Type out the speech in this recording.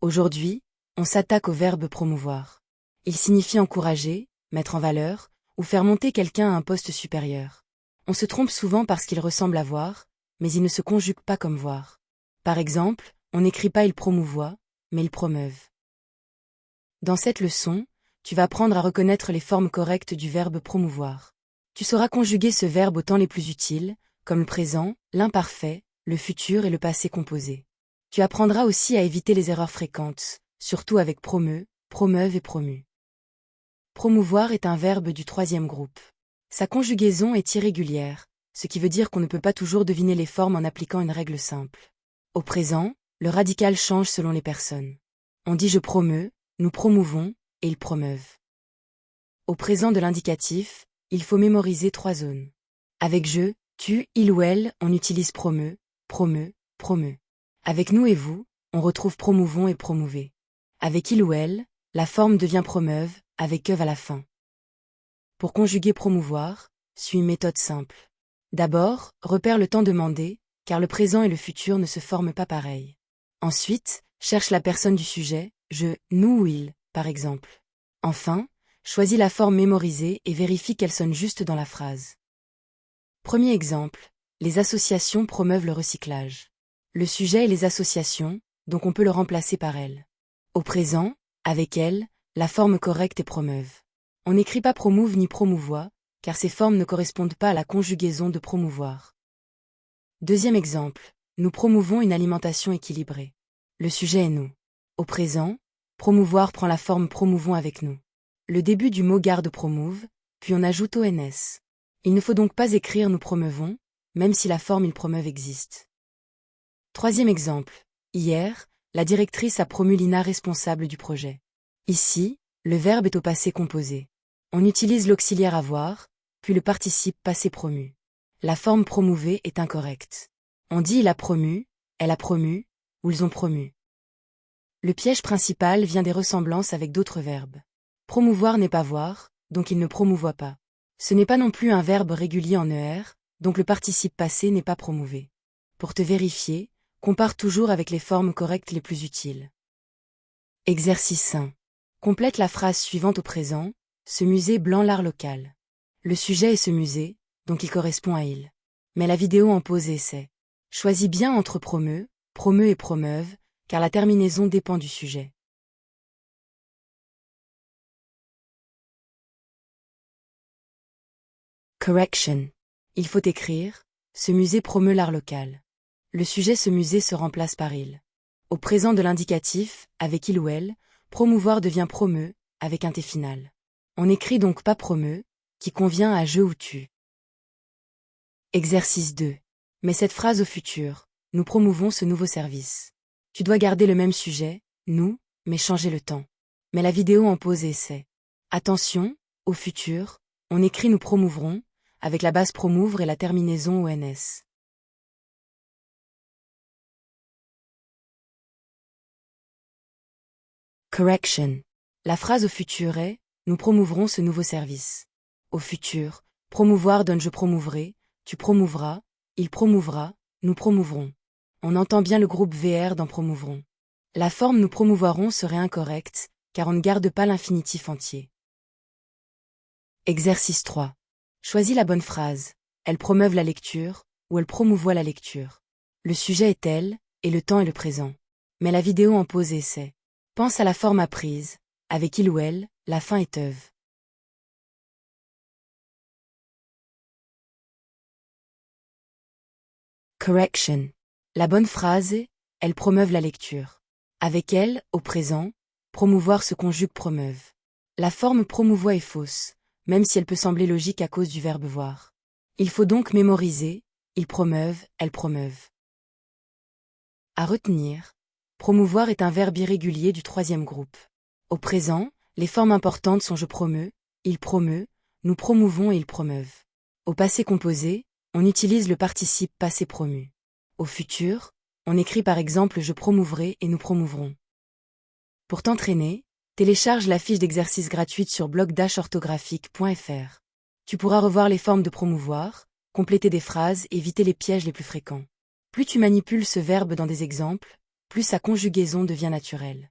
Aujourd'hui, on s'attaque au verbe promouvoir. Il signifie encourager, mettre en valeur, ou faire monter quelqu'un à un poste supérieur. On se trompe souvent parce qu'il ressemble à voir, mais il ne se conjugue pas comme voir. Par exemple, on n'écrit pas il promouvoit, mais il promeuve. Dans cette leçon, tu vas apprendre à reconnaître les formes correctes du verbe promouvoir. Tu sauras conjuguer ce verbe aux temps les plus utiles, comme le présent, l'imparfait, le futur et le passé composé. Tu apprendras aussi à éviter les erreurs fréquentes, surtout avec promeut, promeuve et promu. Promouvoir est un verbe du troisième groupe. Sa conjugaison est irrégulière, ce qui veut dire qu'on ne peut pas toujours deviner les formes en appliquant une règle simple. Au présent, le radical change selon les personnes. On dit je promeux, nous promouvons, et ils promeuvent. Au présent de l'indicatif, il faut mémoriser 3 zones. Avec je, tu, il ou elle, on utilise promeut, promeux, promeux. Avec nous et vous, on retrouve promouvons et promouvez. Avec il ou elle, la forme devient promeuve, avec euve à la fin. Pour conjuguer promouvoir, suis une méthode simple. D'abord, repère le temps demandé, car le présent et le futur ne se forment pas pareil. Ensuite, cherche la personne du sujet, je, nous ou il, par exemple. Enfin, choisis la forme mémorisée et vérifie qu'elle sonne juste dans la phrase. Premier exemple, les associations promeuvent le recyclage. Le sujet est les associations, donc on peut le remplacer par elles. Au présent, avec elles, la forme correcte est promeuve. On n'écrit pas promouve ni promouvoit, car ces formes ne correspondent pas à la conjugaison de promouvoir. Deuxième exemple, nous promouvons une alimentation équilibrée. Le sujet est nous. Au présent, promouvoir prend la forme promouvons avec nous. Le début du mot garde promouve, puis on ajoute ONS. Il ne faut donc pas écrire nous promeuvons, même si la forme il promeuve existe. Troisième exemple, hier, la directrice a promu Lina responsable du projet. Ici, le verbe est au passé composé. On utilise l'auxiliaire avoir, puis le participe passé promu. La forme promouvée est incorrecte. On dit il a promu, elle a promu, ou ils ont promu. Le piège principal vient des ressemblances avec d'autres verbes. Promouvoir n'est pas voir, donc il ne promouvoit pas. Ce n'est pas non plus un verbe régulier en ER, donc le participe passé n'est pas promouvé. Pour te vérifier, compare toujours avec les formes correctes les plus utiles. Exercice 1. Complète la phrase suivante au présent, ce musée blanc l'art local. Le sujet est ce musée, donc il correspond à il. Mais la vidéo en pause et essai. Choisis bien entre promeut et promeuve, car la terminaison dépend du sujet. Correction. Il faut écrire, ce musée promeut l'art local. Le sujet ce musée se remplace par il. Au présent de l'indicatif, avec il ou elle, promouvoir devient promeut, avec un T final. On n'écrit donc pas promeut, qui convient à je ou tu. Exercice 2. Mets cette phrase au futur, nous promouvons ce nouveau service. Tu dois garder le même sujet, nous, mais changer le temps. Mets la vidéo en pause et essai. Attention, au futur, on écrit nous promouvrons, avec la base promouvre et la terminaison ONS. Correction. La phrase au futur est « Nous promouvrons ce nouveau service ». Au futur, promouvoir donne je promouvrai, tu promouvras, il promouvra, nous promouvrons. On entend bien le groupe VR dans promouvrons. La forme nous promouvoirons serait incorrecte, car on ne garde pas l'infinitif entier. Exercice 3. Choisis la bonne phrase. Elle promeuve la lecture, ou elle promouvoit la lecture. Le sujet est elle, et le temps est le présent. Mets la vidéo en pause et essai. Pense à la forme apprise, avec il ou elle, la fin est euve. Correction. La bonne phrase est « Elle promeuve la lecture ». Avec elle, au présent, promouvoir se conjugue promeuve. La forme promouvoit est fausse, même si elle peut sembler logique à cause du verbe voir. Il faut donc mémoriser « Il promeuve, elle promeuve ». À retenir, promouvoir est un verbe irrégulier du troisième groupe. Au présent, les formes importantes sont je promeus, il promeut, nous promouvons et ils promeuvent. Au passé composé, on utilise le participe passé promu. Au futur, on écrit par exemple je promouvrai et nous promouvrons. Pour t'entraîner, télécharge la fiche d'exercice gratuite sur blog-orthographique.fr. Tu pourras revoir les formes de promouvoir, compléter des phrases et éviter les pièges les plus fréquents. Plus tu manipules ce verbe dans des exemples, plus sa conjugaison devient naturelle.